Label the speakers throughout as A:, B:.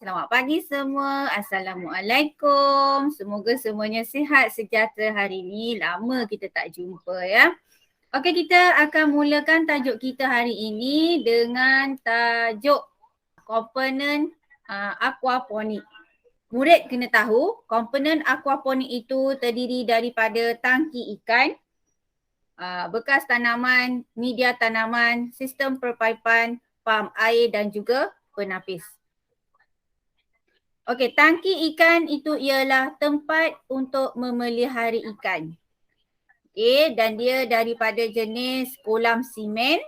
A: Selamat pagi semua. Assalamualaikum. Semoga semuanya sihat sejahtera hari ini. Lama kita tak jumpa ya. Okey, kita akan mulakan tajuk kita hari ini dengan tajuk komponen aquaponik. Murid kena tahu komponen aquaponik itu terdiri daripada tangki ikan, bekas tanaman, media tanaman, sistem perpaipan, pam air dan juga penapis. Okey, tangki ikan itu ialah tempat untuk memelihara ikan. Okey, dan dia daripada jenis kolam simen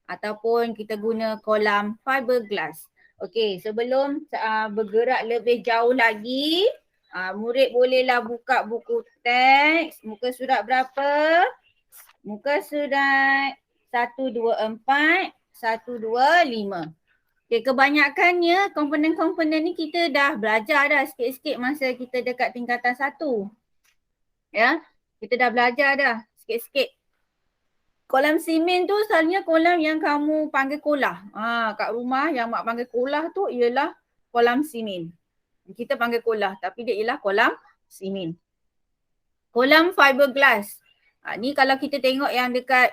A: ataupun kita guna kolam fiberglass. Okey, sebelum bergerak lebih jauh lagi, murid bolehlah buka buku teks. Muka surat berapa? Muka surat 124, 125. Okay, kebanyakannya komponen-komponen ni kita dah belajar dah sikit-sikit masa kita dekat tingkatan 1. Ya, kita dah belajar dah sikit-sikit. Kolam simen tu selalunya kolam yang kamu panggil kolah. Kat rumah yang mak panggil kolah tu ialah kolam simen. Kita panggil kolah tapi dia ialah kolam simen. Kolam fiberglass. Ni kalau kita tengok yang dekat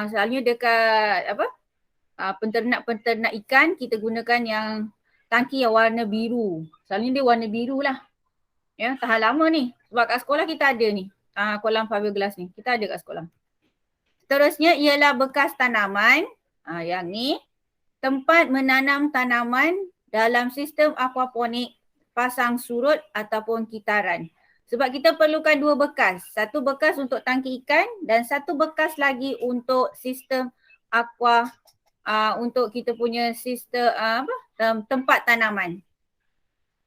A: selalunya dekat penternak-penternak ikan, kita gunakan yang tangki yang warna biru. Selalunya dia warna biru lah. Ya, tahan lama ni. Sebab kat sekolah kita ada ni. Kolam fiberglass ni. Kita ada kat sekolah. Seterusnya ialah bekas tanaman. Yang ni. Tempat menanam tanaman dalam sistem aquaponik, pasang surut ataupun kitaran. Sebab kita perlukan 2 bekas. Satu bekas untuk tangki ikan dan satu bekas lagi untuk sistem untuk kita punya sistem tempat tanaman.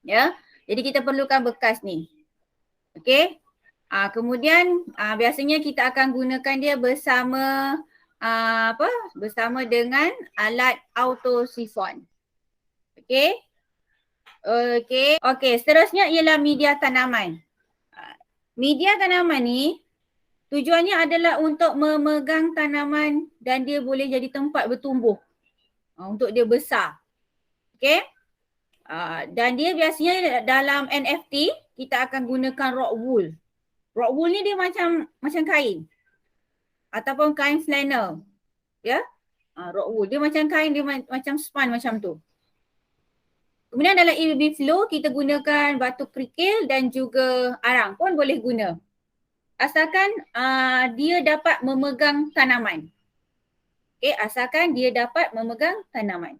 A: Ya. Jadi kita perlukan bekas ni. Okey. Kemudian biasanya kita akan gunakan dia bersama bersama dengan alat autosifon. Okey. Okey, seterusnya ialah media tanaman. Media tanaman ni tujuannya adalah untuk memegang tanaman dan dia boleh jadi tempat bertumbuh. Untuk dia besar. Okay. Dan dia biasanya dalam NFT kita akan gunakan rock wool. Rock wool ni dia macam kain. Ataupun kain flannel. Ya. Rock wool. Dia macam kain, dia macam span macam tu. Kemudian dalam EBB flow kita gunakan batu kerikil dan juga arang pun boleh guna. Asalkan dia dapat memegang tanaman. Okay, asalkan dia dapat memegang tanaman.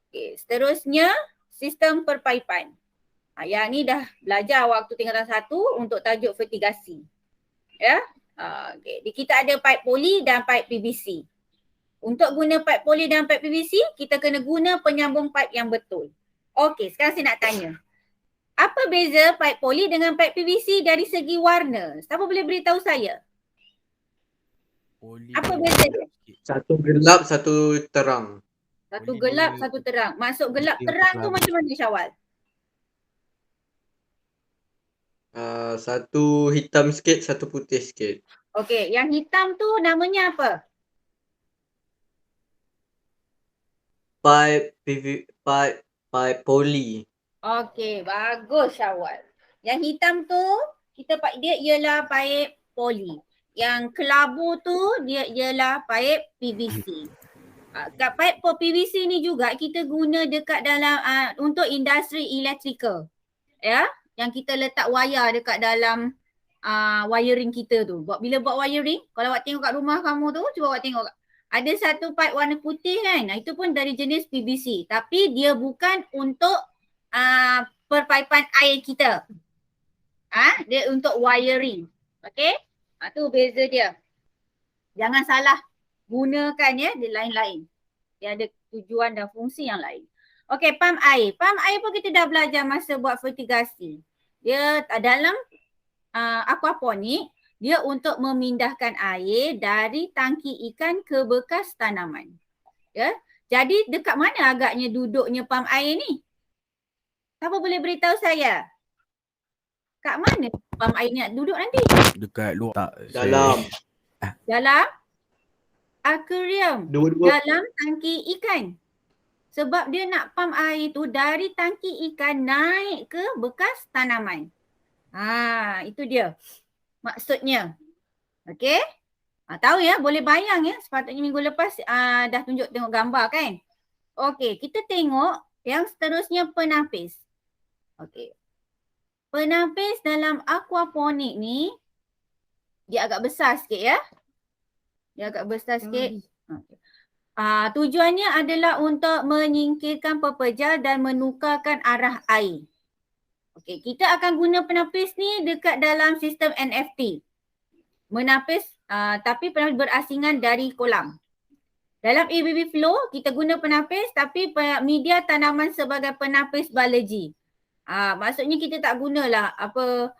A: Okay, seterusnya sistem perpaipan. Yang ni dah belajar waktu tingkatan 1 untuk tajuk fertigasi. Ya. Okay. Kita ada pipe poli dan pipe PVC. Untuk guna pipe poli dan pipe PVC, kita kena guna penyambung pipe yang betul. Okey, sekarang saya nak tanya. Apa beza pipe poli dengan pipe PVC dari segi warna? Siapa boleh beritahu saya? Poli. Apa beza dia?
B: Satu gelap, satu terang.
A: Satu gelap, satu terang. Maksud gelap terang tu macam mana, Syawal?
B: Satu hitam sikit, satu putih sikit.
A: Okey, yang hitam tu namanya apa?
B: Pipe poli.
A: Okey, bagus Syawal. Yang hitam tu dia ialah pipe poli. Yang kelabu tu dia ialah pipe PVC. Kat pipe PVC ni juga kita guna dekat dalam untuk industri elektrikal. Ya, yang kita letak wayar dekat dalam wiring kita tu. Bila buat wiring, kalau awak tengok kat rumah kamu tu, cuba awak tengok. Ada satu pipe warna putih kan. Itu pun dari jenis PVC. Tapi dia bukan untuk perpaipan air kita. Dia untuk wiring. Okey? Tu beza dia. Jangan salah gunakan ya, dia lain-lain. Dia ada tujuan dan fungsi yang lain. Okey, pam air. Pam air pun kita dah belajar masa buat fertigasi. Dia dalam aquaponik, dia untuk memindahkan air dari tangki ikan ke bekas tanaman. Ya. Jadi dekat mana agaknya duduknya pam air ni? Siapa boleh beritahu saya? Kat mana pam air ni nak duduk nanti?
C: Dekat luar.
B: Dalam.
A: Dalam akuarium.
B: Dua-dua.
A: Dalam tangki ikan. Sebab dia nak pump air tu dari tangki ikan naik ke bekas tanaman. Itu dia maksudnya. Okey? Tahu ya, boleh bayang ya. Sepatutnya minggu lepas dah tunjuk tengok gambar kan. Okey, kita tengok yang seterusnya penapis. Okey. Penapis dalam aquaponik ni dia agak besar sikit ya. Dia agak besar sikit. Okay. Tujuannya adalah untuk menyingkirkan pepejal dan menukarkan arah air. Okey, kita akan guna penapis ni dekat dalam sistem NFT. Menapis tapi penapis berasingan dari kolam. Dalam EBB flow kita guna penapis tapi media tanaman sebagai penapis biologi. Maksudnya kita tak gunalah apa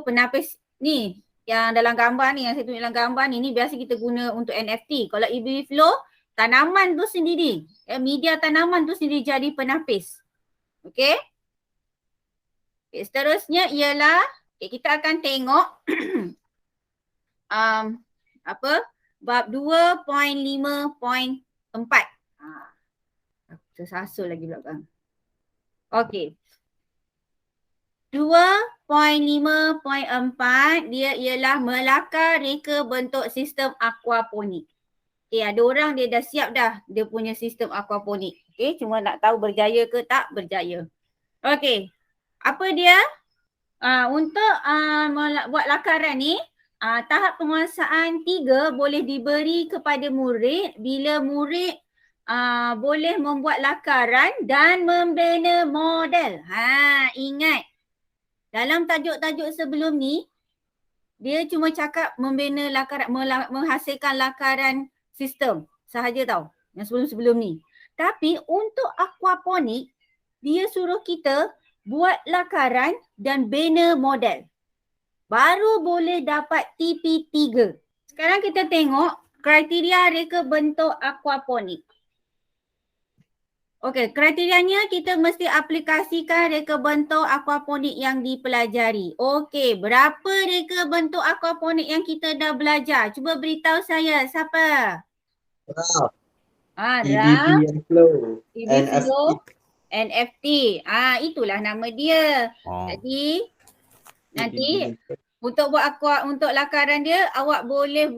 A: penapis ni yang dalam gambar ni, yang saya tunjuk dalam gambar ni biasa kita guna untuk NFT. Kalau EBB flow, tanaman tu sendiri, media tanaman tu sendiri jadi penapis. Okey. Seterusnya ialah kita akan tengok bab 2.5.4. Tersasul lagi belakang. Okey. 2.5.4 dia ialah melakar reka bentuk sistem aquaponik. Okey, ada orang dia dah siap dah dia punya sistem aquaponik. Okey, cuma nak tahu berjaya ke tak berjaya. Okey. Apa dia? Untuk buat lakaran ni, tahap penguasaan 3 boleh diberi kepada murid bila murid boleh membuat lakaran dan membina model. Ingat. Dalam tajuk-tajuk sebelum ni, dia cuma cakap membina lakaran, menghasilkan lakaran sistem sahaja tau. Yang sebelum-sebelum ni. Tapi untuk aquaponik, dia suruh kita buat lakaran dan bina model. Baru boleh dapat TP3. Sekarang kita tengok kriteria reka bentuk aquaponik. Okey, kriterianya kita mesti aplikasikan reka bentuk aquaponik yang dipelajari. Okey, berapa reka bentuk aquaponik yang kita dah belajar? Cuba beritahu saya, siapa?
B: Raf.
A: Raf.
B: EBB flow.
A: EBB flow. NFT. Itulah nama dia. Jadi nanti untuk buat untuk lakaran dia awak boleh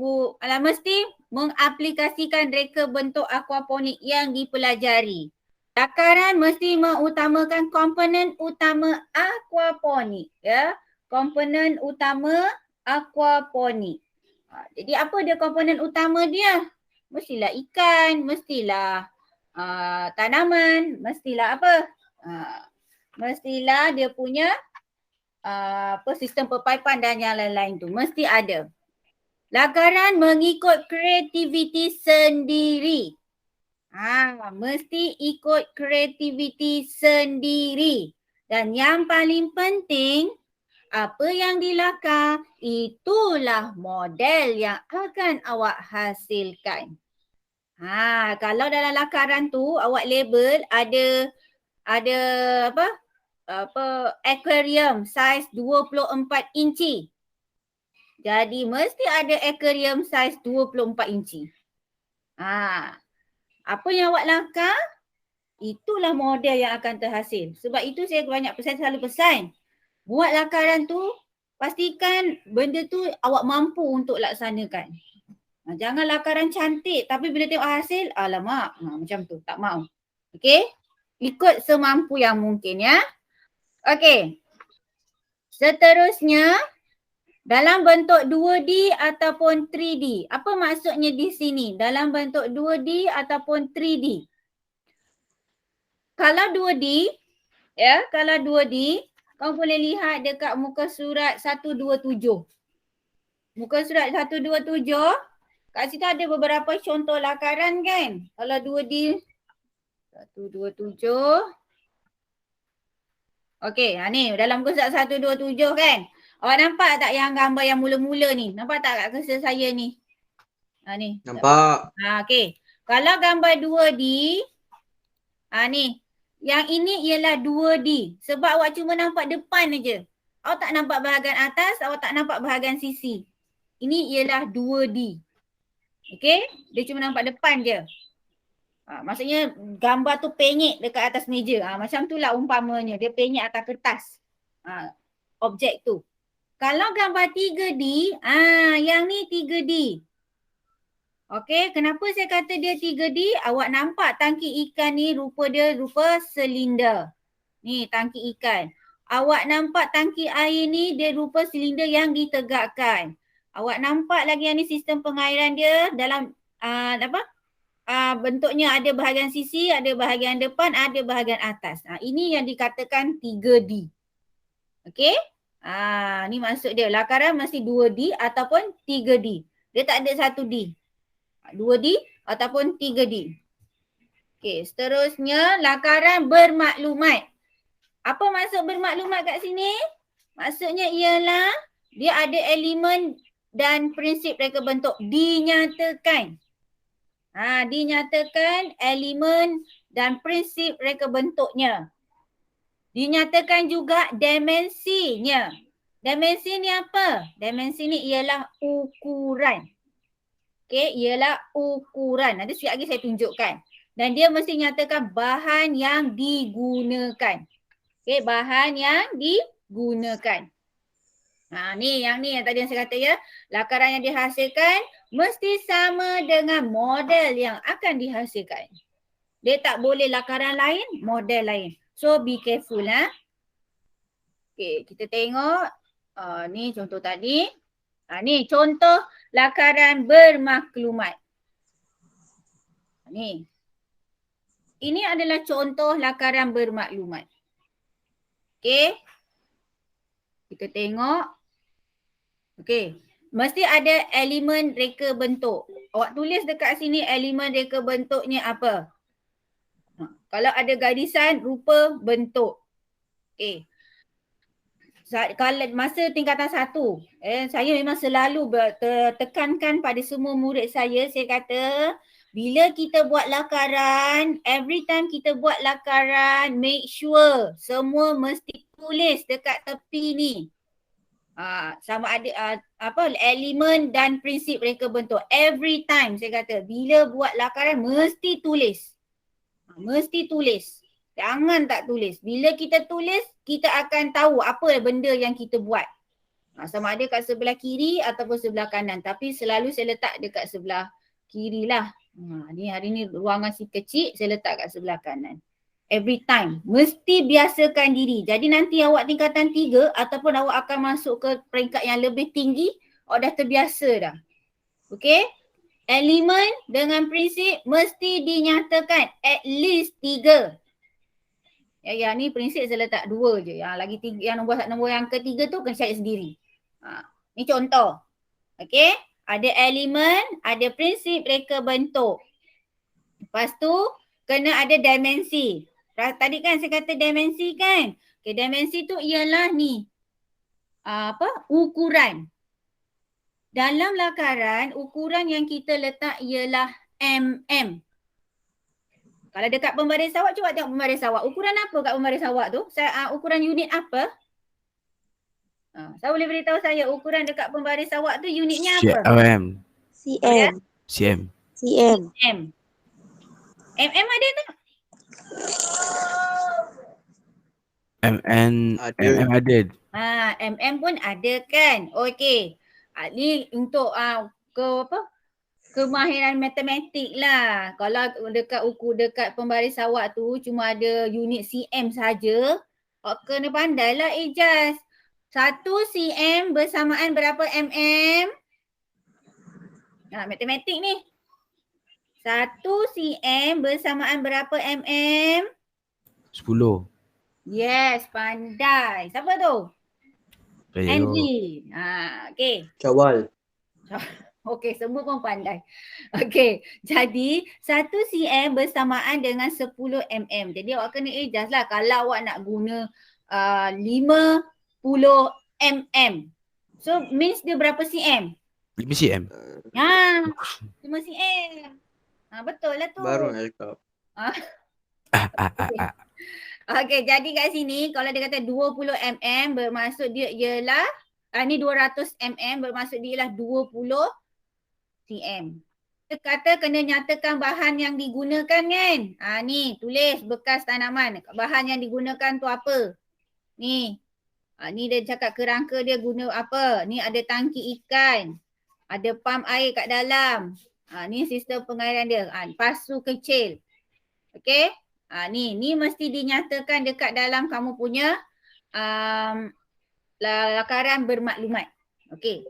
A: mesti mengaplikasikan reka bentuk aquaponik yang dipelajari. Lakaran mesti mengutamakan komponen utama aquaponik ya. Komponen utama aquaponik. Jadi apa dia komponen utama dia? Mestilah ikan, mestilah tanaman, mestilah apa? Mestilah dia punya sistem pepaipan dan yang lain-lain tu. Mesti ada. Lakaran mengikut kreativiti sendiri. Mesti ikut kreativiti sendiri. Dan yang paling penting, apa yang dilakar, itulah model yang akan awak hasilkan. Kalau dalam lakaran tu awak label ada aquarium saiz 24 inci. Jadi mesti ada aquarium saiz 24 inci. Apa yang awak lakar, itulah model yang akan terhasil. Sebab itu saya selalu pesan. Buat lakaran tu, pastikan benda tu awak mampu untuk laksanakan. Jangan lakaran cantik tapi bila tengok hasil, alamak, macam tu, tak mau. Okey? Ikut semampu yang mungkin ya. Okey. Seterusnya, dalam bentuk 2D ataupun 3D. Apa maksudnya di sini? Dalam bentuk 2D ataupun 3D. Kalau 2D, kau boleh lihat dekat muka surat 127. Muka surat 127, kat situ ada beberapa contoh lakaran kan? Kalau 2D, 127. Okey, ni dalam muka surat 127 kan? Awak nampak tak yang gambar yang mula-mula ni? Nampak tak kat cursor saya ni? Ni.
B: Nampak.
A: Okey. Kalau gambar 2D, ni. Yang ini ialah 2D. Sebab awak cuma nampak depan aja. Awak tak nampak bahagian atas, awak tak nampak bahagian sisi. Ini ialah 2D. Okey? Dia cuma nampak depan je. Maksudnya gambar tu penyek dekat atas meja. Macam tu lah umpamanya. Dia penyek atas kertas. Objek tu. Kalau gambar 3D, yang ni 3D. Okey, kenapa saya kata dia 3D? Awak nampak tangki ikan ni rupa dia rupa silinder. Ni tangki ikan. Awak nampak tangki air ni dia rupa silinder yang ditegakkan. Awak nampak lagi yang ni sistem pengairan dia dalam bentuknya ada bahagian sisi, ada bahagian depan, ada bahagian atas. Ini yang dikatakan 3D. Okey? Ni maksud dia. Lakaran mesti 2D ataupun 3D. Dia tak ada 1D. 2D ataupun 3D. Okey, seterusnya lakaran bermaklumat. Apa maksud bermaklumat kat sini? Maksudnya ialah dia ada elemen dan prinsip reka bentuk dinyatakan. Dinyatakan elemen dan prinsip reka bentuknya. Dinyatakan juga dimensinya. Dimensi ni apa? Dimensi ni ialah ukuran. Okey, ialah ukuran. Nanti sikit lagi saya tunjukkan. Dan dia mesti nyatakan bahan yang digunakan. Okey, bahan yang digunakan. Ni yang tadi yang saya kata ya. Lakaran yang dihasilkan mesti sama dengan model yang akan dihasilkan. Dia tak boleh lakaran lain, model lain. So be careful Okey, kita tengok. Ni contoh tadi. Ni contoh lakaran bermaklumat. Ni. Ini adalah contoh lakaran bermaklumat. Okey. Kita tengok. Okey. Mesti ada elemen reka bentuk. Awak tulis dekat sini elemen reka bentuknya apa. Kalau ada garisan, rupa, bentuk. Okey. Kalau masa tingkatan 1, saya memang selalu tekankan pada semua murid saya kata bila kita buat lakaran, every time kita buat lakaran, make sure semua mesti tulis dekat tepi ni. Sama ada elemen dan prinsip reka bentuk. Every time saya kata bila buat lakaran mesti tulis. Mesti tulis. Jangan tak tulis. Bila kita tulis, kita akan tahu apa benda yang kita buat. Sama ada kat sebelah kiri ataupun sebelah kanan. Tapi selalu saya letak dekat sebelah kiri lah. Ni hari ni ruangan si kecil, saya letak kat sebelah kanan. Every time. Mesti biasakan diri. Jadi nanti awak tingkatan 3 ataupun awak akan masuk ke peringkat yang lebih tinggi, awak dah terbiasa dah. Okay? Elemen dengan prinsip mesti dinyatakan at least 3. Ya, ni prinsip saya letak 2 je. Yang lagi 3, yang nombor yang ketiga tu kena cari sendiri. Ni contoh. Okey, ada elemen, ada prinsip reka bentuk. Lepas tu kena ada dimensi. Tadi kan saya kata dimensi kan? Okey, dimensi tu ialah ni. Ukuran. Dalam lakaran, ukuran yang kita letak ialah mm. Kalau dekat pembaris awak, cuba tengok pembaris awak. Ukuran apa kat pembaris awak tu? Ukuran unit apa? Saya boleh beritahu saya ukuran dekat pembaris awak tu unitnya apa?
C: cm.
A: Mm ada tak?
C: MM ada.
A: MM pun ada kan? Okey. Ni untuk kemahiran matematik lah. Kalau dekat pembaris awak tu cuma ada unit cm saja, awak kena pandai lah Ijaz. 1 cm bersamaan berapa mm? Matematik ni. 1 cm bersamaan berapa mm?
C: 10.
A: Yes, pandai. Siapa tu? Henry. Okay.
B: Syawal.
A: Okey, semua pun pandai. Okey, jadi 1 cm bersamaan dengan 10 mm. Jadi awak kena adjust lah kalau awak nak guna 50 mm. So means dia berapa cm?
C: 5 cm.
A: 5 cm. Betul lah tu.
B: Baru nak cakap.
A: Okey, jadi kat sini kalau dia kata 20 mm bermaksud dia ialah ni 200 mm bermaksud dia ialah 20 cm. kita kata kena nyatakan bahan yang digunakan kan. Ni tulis bekas tanaman. Bahan yang digunakan tu apa? Ni. Ni dia cakap kerangka dia guna apa. Ni ada tangki ikan. Ada pam air kat dalam. Ni sistem pengairan dia. Pasu kecil. Okey. Ni mesti dinyatakan dekat dalam kamu punya lakaran bermaklumat. Okey.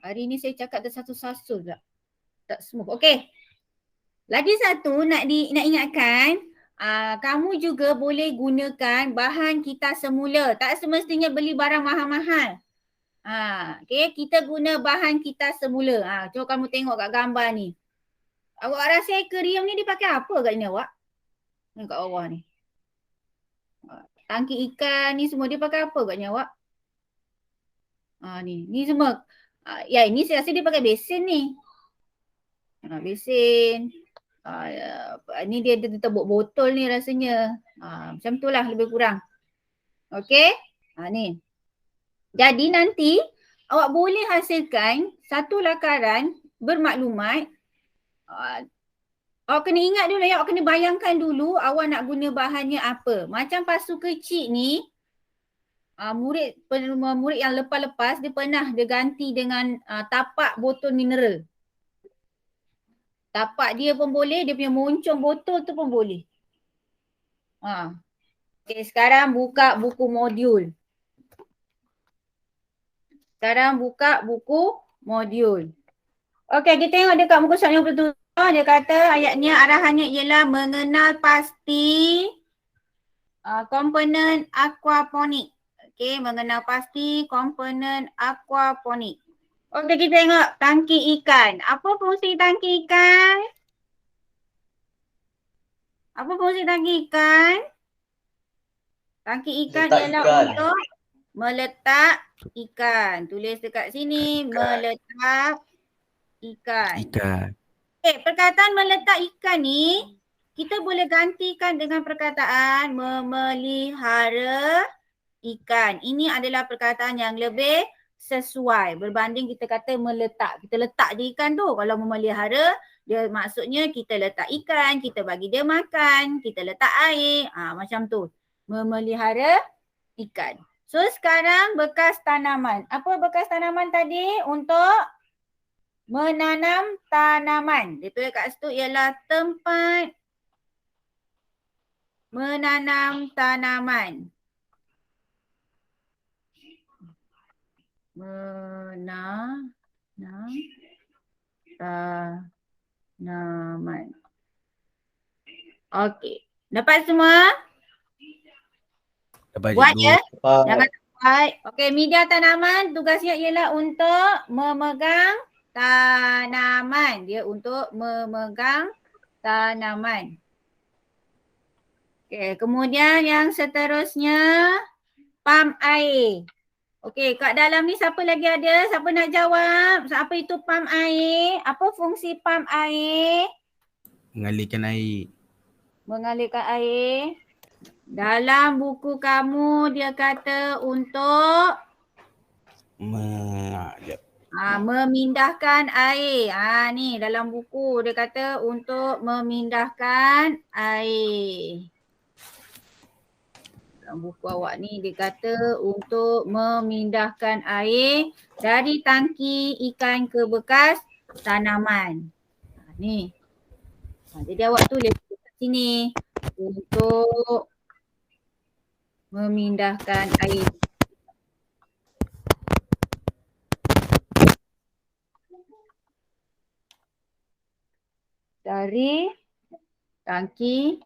A: Hari ni saya cakap tersatu-satu pula. Tak smooth. Okey. Lagi satu nak ingatkan, kamu juga boleh gunakan bahan kita semula. Tak semestinya beli barang mahal-mahal. Okay, kita guna bahan kita semula. Cuba kamu tengok kat gambar ni. Awak rasa aquarium ni dipakai apa kat ni awak? Ni kat bawah ni. Tangki ikan ni semua dia pakai apa kat ni awak? Ni semua. Ini saya rasa dia pakai besen ni. Besen. Ni dia tabuk botol ni rasanya. Macam tu lah lebih kurang. Okey. Ni. Jadi nanti awak boleh hasilkan satu lakaran bermaklumat. Awak kena ingat dulu ya, awak kena bayangkan dulu awak nak guna bahannya apa. Macam pasu kecil ni, murid yang lepas-lepas dia pernah dia ganti dengan tapak botol mineral. Tapak dia pun boleh, dia punya moncong botol tu pun boleh. Okay, sekarang buka buku modul. Okay, kita tengok dekat muka surat 57. Dia kata ayatnya arahannya ialah mengenal pasti komponen aquaponik. Okay, mengenal pasti komponen aquaponik. Okay, kita tengok tangki ikan. Apa fungsi tangki ikan? Tangki ikan
B: Letak
A: ialah
B: ikan.
A: untuk meletak ikan. Tulis dekat sini, meletak ikan. Perkataan meletak ikan ni, kita boleh gantikan dengan perkataan memelihara ikan. Ini adalah perkataan yang lebih sesuai berbanding kita kata meletak. Kita letak je ikan tu. Kalau memelihara, dia maksudnya kita letak ikan, kita bagi dia makan, kita letak air. Macam tu. Memelihara ikan. So sekarang bekas tanaman. Apa bekas tanaman tadi? Untuk menanam tanaman. Dia tulis kat situ ialah tempat menanam tanaman. Menanam tanaman. Okey. Dapat semua?
C: Dapat
A: Buat
C: cikgu.
A: je. Jangan buat. Okey, media tanaman tugasnya ialah untuk memegang tanaman. Dia untuk memegang tanaman. Okey, kemudian yang seterusnya pam air. Okey, kat dalam ni siapa lagi ada? Siapa nak jawab? Apa itu pam air? Apa fungsi pam air?
C: Mengalirkan air.
A: Mengalirkan air. Dalam buku kamu dia kata untuk memindahkan air. Ni dalam buku dia kata untuk memindahkan air. Dalam buku awak ni dia kata untuk memindahkan air dari tangki ikan ke bekas tanaman. Ni. Jadi awak tulis kat sini untuk memindahkan air. Dari tangki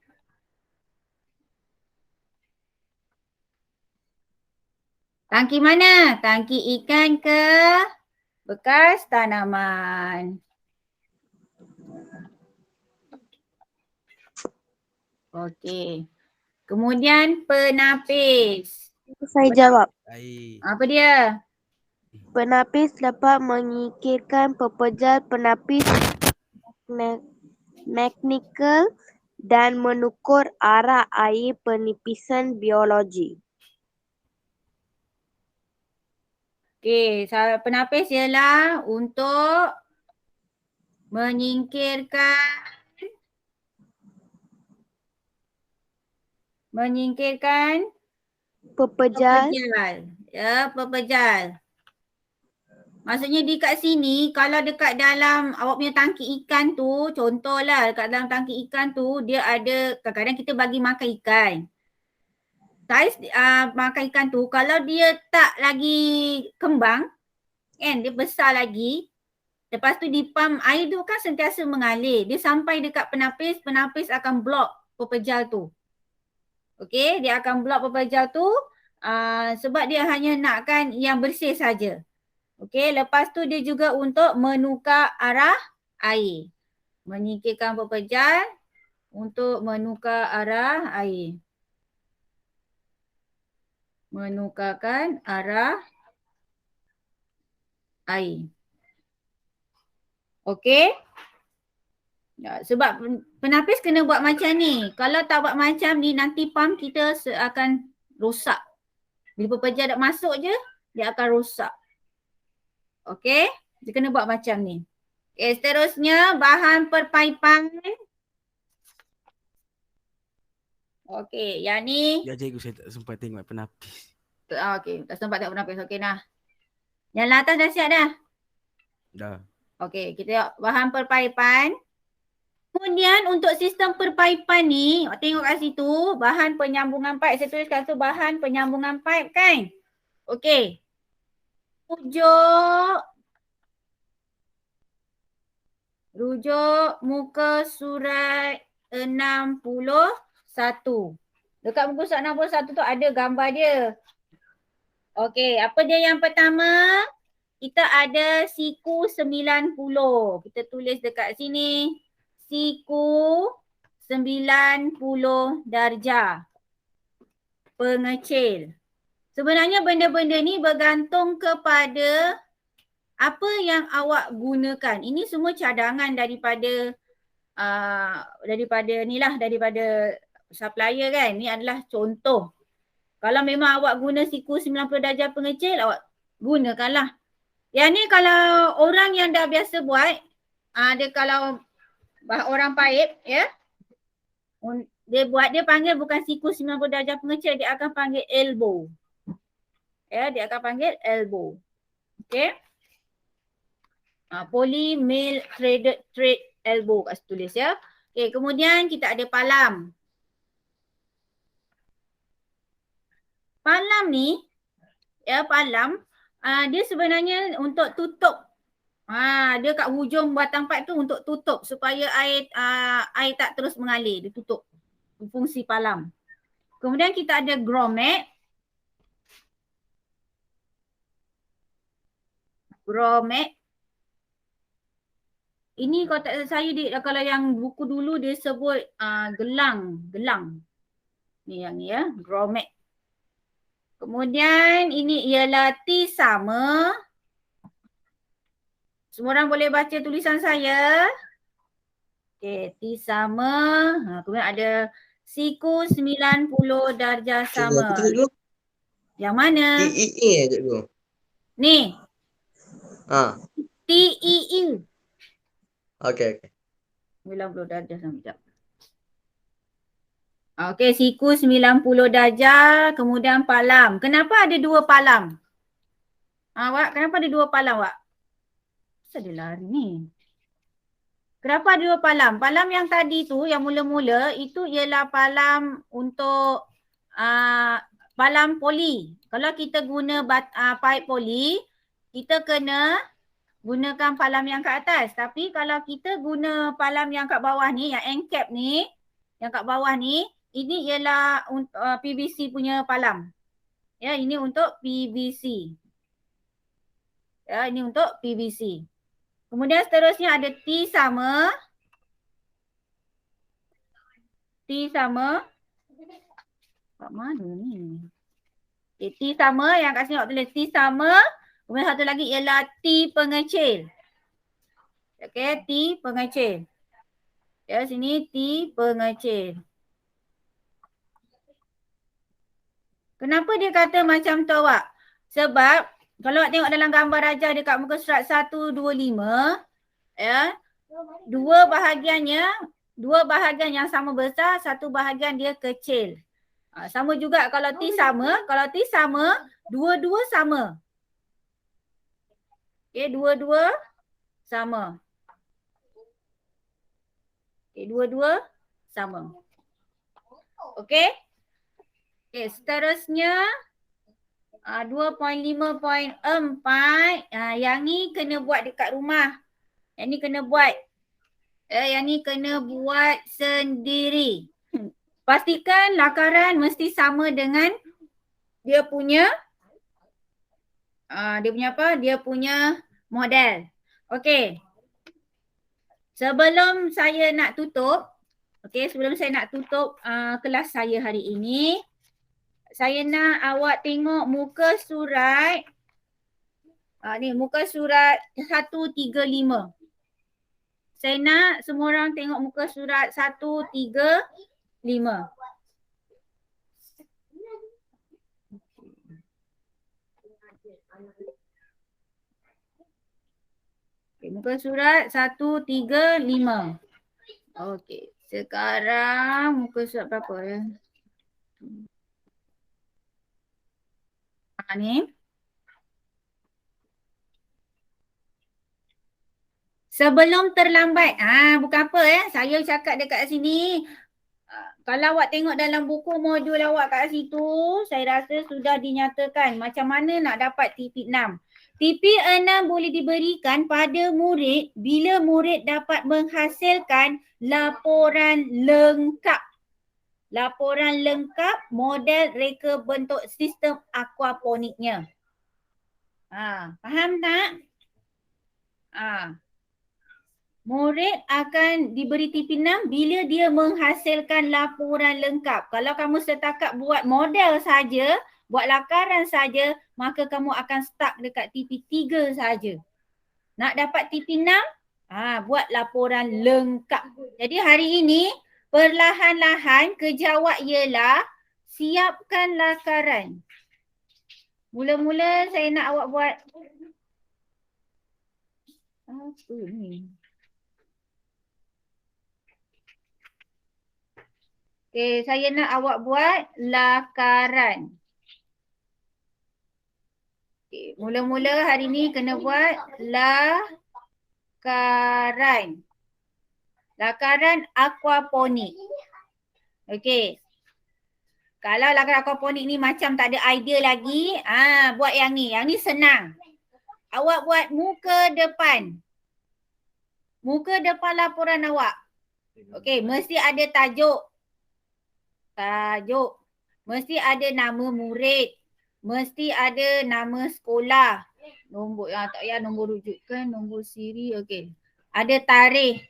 A: mana? Tangki ikan ke bekas tanaman. Okey. Kemudian penapis.
D: Saya jawab.
C: Air.
A: Apa dia?
D: Penapis dapat menyingkirkan pepejal penapis mekanikal dan mengukur arah air penipisan biologi.
A: Okey, penapis ialah untuk menyingkirkan
D: Pepejal.
A: pepejal. Ya, pepejal. Maksudnya di kat sini, kalau dekat dalam awak punya tangki ikan tu, contohlah dekat dalam tangki ikan tu, dia ada, kadang-kadang kita bagi makan ikan. Saiz makan ikan tu, kalau dia tak lagi kembang, kan, dia besar lagi, lepas tu dipam air tu kan sentiasa mengalir. Dia sampai dekat penapis, penapis akan blok pepejal tu. Okey, dia akan blok pepejal tu sebab dia hanya nakkan yang bersih saja. Okey, lepas tu dia juga untuk menukar arah air. Menyingkirkan pepejal untuk menukar arah air. Menukarkan arah air. Okey? Ya, sebab penapis kena buat macam ni. Kalau tak buat macam ni, nanti pump kita akan rosak. Bila pepejal dah masuk je, dia akan rosak. Okey? Dia kena buat macam ni. Okay, seterusnya bahan perpaipan. Okey, yang ni.
C: Ya cikgu, saya tak sempat tengok penapis.
A: Okey, tak sempat tengok penapis. Okey, nah. Yang atas dah siap dah?
C: Dah.
A: Okey, kita tengok bahan perpaipan. Kemudian untuk sistem perpaipan ni, tengok kat situ, bahan penyambungan paip. Saya tulis kat situ bahan penyambungan paip kan? Okey. Rujuk muka surat 61. Dekat muka surat 61 tu ada gambar dia. Okey, apa dia yang pertama? Kita ada siku 90. Kita tulis dekat sini. Siku 90 darjah. Pengecil. Sebenarnya benda-benda ni bergantung kepada apa yang awak gunakan. Ini semua cadangan daripada daripada supplier kan. Ini adalah contoh. Kalau memang awak guna siku 90 darjah pengecil, awak gunakanlah. Yang ni kalau orang yang dah biasa buat, dia kalau orang paip ya, dia panggil bukan siku 90 darjah pengecil, dia akan panggil elbow. Ya, dia akan panggil elbow. Okey. Poly mill threaded elbow kat situ tulis ya. Okey, kemudian kita ada palam. Palam ni, ya palam, dia sebenarnya untuk tutup. Dia kat hujung batang paip tu untuk tutup supaya air tak terus mengalir. Dia tutup. Fungsi palam. Kemudian kita ada grommet. Grommet. Ini kalau tak saya kalau yang buku dulu dia sebut gelang. Ni yang ni ya, grommet. Kemudian ini ialah T sama. Semua orang boleh baca tulisan saya. Okey, T sama. Kemudian ada siku 90 darjah sama.
B: Cikgu, dulu.
A: Yang mana?
B: TEE cikgu.
A: Ni. TEE.
B: Okey.
A: 90 darjah sama. Sekejap. Okey, siku 90 darjah, kemudian palam. Kenapa ada dua palam? Wak, kenapa ada dua palam, Wak? Kenapa dia lari ni? Kenapa ada dua palam? Palam yang tadi tu, yang mula-mula, itu ialah palam untuk palam poli. Kalau kita guna paip poli, kita kena gunakan palam yang kat atas. Tapi kalau kita guna palam yang kat bawah ni, yang end cap ni, yang kat bawah ni, ini ialah PVC punya palam. Ya, ini untuk PVC. Ya, ini untuk PVC. Kemudian seterusnya ada T sama. T sama. Kat mana ni? Okay, T sama, yang kat sini awak tulis T sama. Kemudian satu lagi ialah T pengecil. Okey, T pengecil. Ya, sini T pengecil. Kenapa dia kata macam tu, Wak? Sebab kalau awak tengok dalam gambar rajah dekat muka surat 125, ya, dua bahagian yang sama besar, satu bahagian dia kecil. Sama juga kalau T sama, dua-dua sama. Okay, dua-dua sama. Okay, dua-dua sama. Okay. Okay, seterusnya 2.5.4. Yang ni kena buat dekat rumah. Yang ni kena buat. Yang ni kena buat sendiri. Pastikan lakaran mesti sama dengan dia punya Dia punya model. Okey. Sebelum saya nak tutup kelas saya hari ini, saya nak awak tengok muka surat muka surat 135. Saya nak semua orang tengok muka surat 135. Okay, muka surat 135. Okey, sekarang muka surat berapa ya? Ni. Sebelum terlambat. Bukan apa saya cakap dekat sini. Kalau awak tengok dalam buku modul awak kat situ, saya rasa sudah dinyatakan macam mana nak dapat TP6. TP6 boleh diberikan pada murid bila murid dapat menghasilkan laporan lengkap. Laporan lengkap model reka bentuk sistem aquaponiknya. Faham tak? Murid akan diberi TP6 bila dia menghasilkan laporan lengkap. Kalau kamu setakat buat model saja, buat lakaran saja, maka kamu akan stuck dekat TP3 saja. Nak dapat TP6, buat laporan lengkap. Jadi hari ini, perlahan-lahan kerja awak ialah siapkan lakaran. Mula-mula saya nak awak buat apa ni? Okay, saya nak awak buat lakaran. Okay, mula-mula hari ni kena buat lakaran. Lakaran aquaponik. Okay. Kalau lakaran aquaponik ni macam tak ada idea lagi, buat yang ni. Yang ni senang. Awak buat muka depan. Muka depan laporan awak. Okay, mesti ada tajuk. Mesti ada nama murid. Mesti ada nama sekolah. Nombor, tak payah nombor rujukan, nombor siri, okey. Ada tarikh.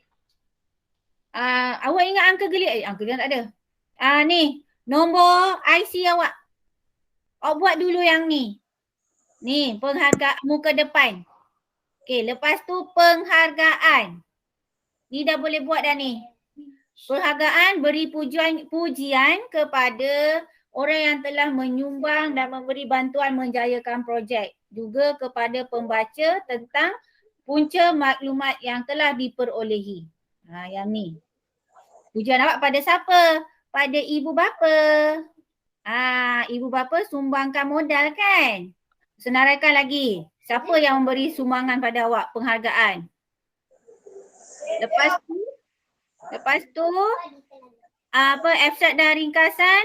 A: Awak ingat angka gelik? Angka gelik tak ada. Ni, nombor IC awak. Awak buat dulu yang ni. Ni, penghargaan muka depan. Okey, lepas tu penghargaan. Ni dah boleh buat dah ni. Penghargaan beri pujian kepada orang yang telah menyumbang dan memberi bantuan menjayakan projek. Juga kepada pembaca tentang punca maklumat yang telah diperolehi. Yang ni. Pujian awak pada siapa? Pada ibu bapa. Ibu bapa sumbangkan modal kan? Senaraikan lagi. Siapa yang memberi sumbangan pada awak penghargaan? Lepas tu abstrak dan ringkasan.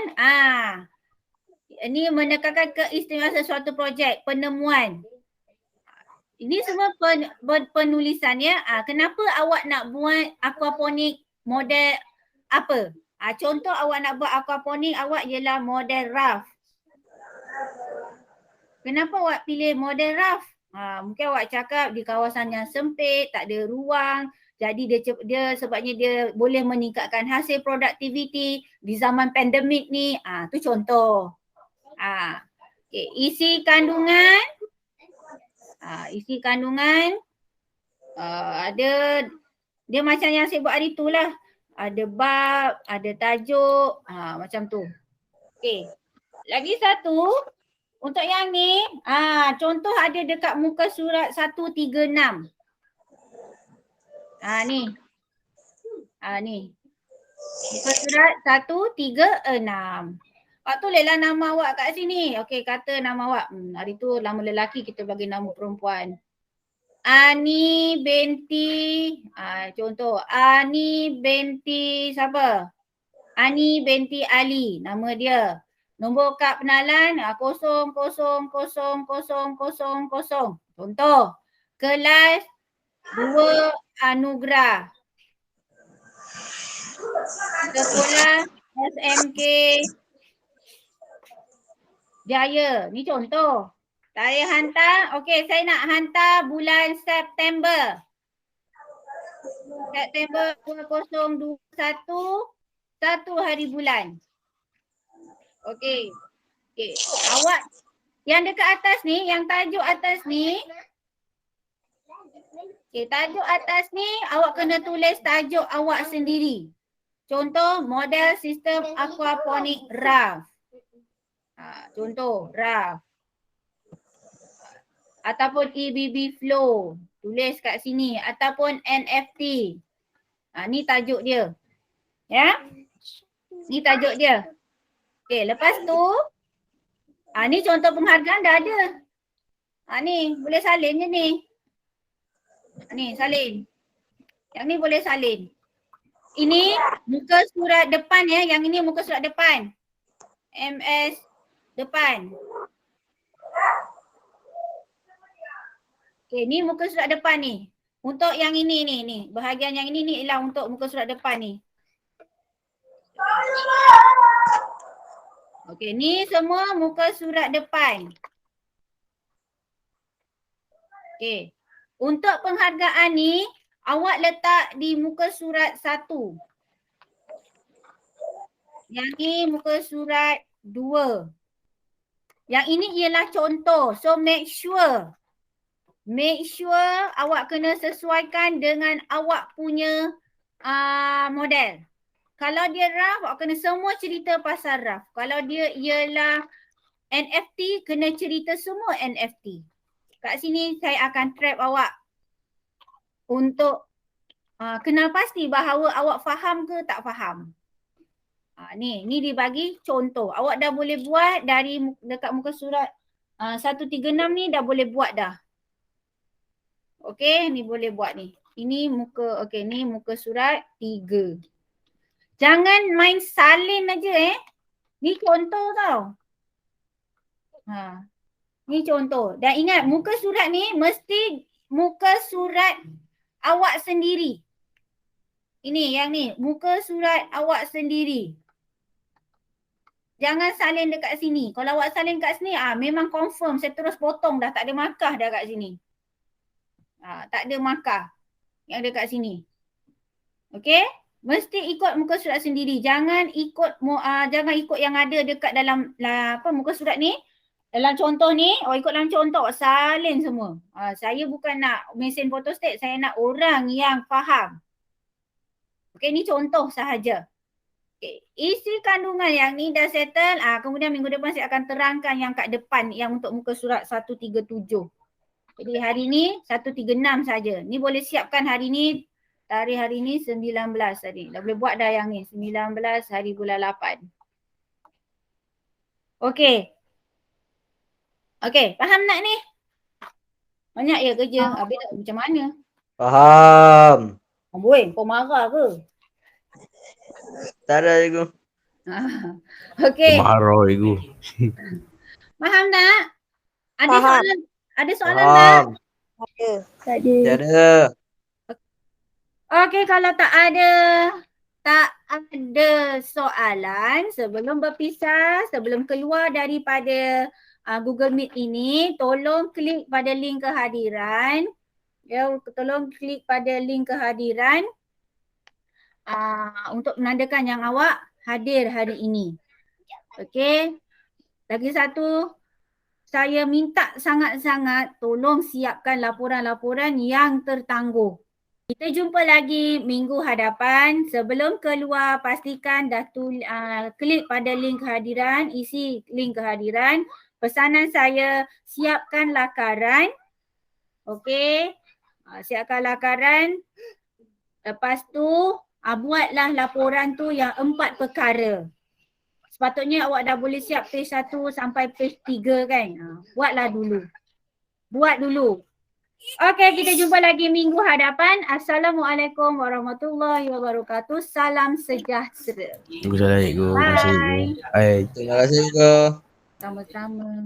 A: Ini menekankan keistimewaan sesuatu projek, penemuan. Ini semua penulisan ya. Kenapa awak nak buat aquaponik model apa? Contoh awak nak buat aquaponik awak ialah model raft. Kenapa awak pilih model raft? Mungkin awak cakap di kawasan yang sempit, tak ada ruang. Jadi dia sebabnya dia boleh meningkatkan hasil produktiviti di zaman pandemik ni. Tu contoh. Okay. Isi kandungan. Isi kandungan. Ada, dia macam yang saya buat hari tu lah. Ada bab, ada tajuk. Macam tu. Okay. Lagi satu. Untuk yang ni. Contoh ada dekat muka surat 136. Ni. Ni. Muka surat 136. Awak tulislah nama awak kat sini. Okey, kata nama awak. Hari tu nama lelaki kita bagi nama perempuan. Ani binti, contoh Ani binti siapa? Ani binti Ali, nama dia. Nombor kad penalan 00000. Contoh, kelas 2 Anugerah. Sekolah SMK Jaya. Ni contoh. Saya hantar, okey saya nak hantar bulan September. September 2021, 1 hari bulan. Okey. Okey. Awak yang dekat atas ni, yang tajuk atas ni. Okey, tajuk atas ni awak kena tulis tajuk awak sendiri. Contoh model sistem aquaponik RAF. Contoh RAF. Ataupun EBB flow, tulis kat sini, ataupun NFT. Ni tajuk dia. Ya. Ni tajuk dia. Okey, lepas tu ni contoh penghargaan dah ada. Ni boleh salin je ni. Ni salin. Yang ni boleh salin. Ini muka surat depan ya, yang ini muka surat depan. MS depan. Okay, ni muka surat depan ni. Untuk yang ini ni. Bahagian yang ini ni ialah untuk muka surat depan ni. Okay, ni semua muka surat depan. Okay. Untuk penghargaan ni, awak letak di muka surat 1. Yang ni muka surat 2. Yang ini ialah contoh. So make sure awak kena sesuaikan dengan awak punya model. Kalau dia RAF, awak kena semua cerita pasal RAF. Kalau dia ialah NFT, kena cerita semua NFT. Kat sini saya akan trap awak untuk kenal pasti bahawa awak faham ke tak faham. Ni dibagi contoh. Awak dah boleh buat dari dekat muka surat 136 ni dah boleh buat dah. Okey, ni boleh buat ni. Ini muka, okey ni muka surat 3. Jangan main salin aja Ni contoh tau. Ni contoh. Dan ingat muka surat ni mesti muka surat awak sendiri. Ini yang ni, muka surat awak sendiri. Jangan salin dekat sini. Kalau awak salin kat sini, memang confirm saya terus potong dah, tak ada markah dah kat sini. Tak ada markah yang ada kat sini. Okey? Mesti ikut muka surat sendiri. Jangan ikut yang ada dekat dalam muka surat ni. Dalam contoh ni, ikut dalam contoh, salin semua. Saya bukan nak mesin photostat, saya nak orang yang faham. Okey, ni contoh sahaja. Okay. Isi kandungan yang ni dah settle. Kemudian minggu depan saya akan terangkan yang kat depan yang untuk muka surat 137. Jadi hari ni 136 saja. Ni boleh siapkan hari ni. Tarikh hari ni 19 tadi. Dah boleh buat dah yang ni. 19 hari bulan 8. Okey. Okey, faham tak ni? Banyak ya kerja. Habis tak macam mana?
B: Faham.
A: Boy, kau marah ke?
B: Tak ada cikgu.
A: Okey.
C: Marah ibu.
A: Faham tak? Ada
D: Faham.
A: soalan? Ada soalan tak?
B: Faham.
D: Tak ada.
B: Tak ada.
A: Okey, kalau tak ada soalan sebelum berpisah, sebelum keluar daripada Google Meet ini, tolong klik pada link kehadiran. Ya, tolong klik pada link kehadiran untuk menandakan yang awak hadir hari ini. Okey. Lagi satu, saya minta sangat-sangat tolong siapkan laporan-laporan yang tertangguh. Kita jumpa lagi minggu hadapan. Sebelum keluar, pastikan dah klik pada link kehadiran, isi link kehadiran. Pesanan saya, siapkan lakaran. Okey. Siapkan lakaran. Lepas tu buatlah laporan tu yang 4 perkara. Sepatutnya awak dah boleh siap page 1 sampai page 3 kan. Buatlah dulu. Buat dulu. Okey, kita jumpa lagi minggu hadapan. Assalamualaikum warahmatullahi wabarakatuh. Salam sejahtera.
C: Assalamualaikum. Terima kasih.
A: Bye.
C: Bye.
B: Terima kasih, Go.
A: Sama-sama.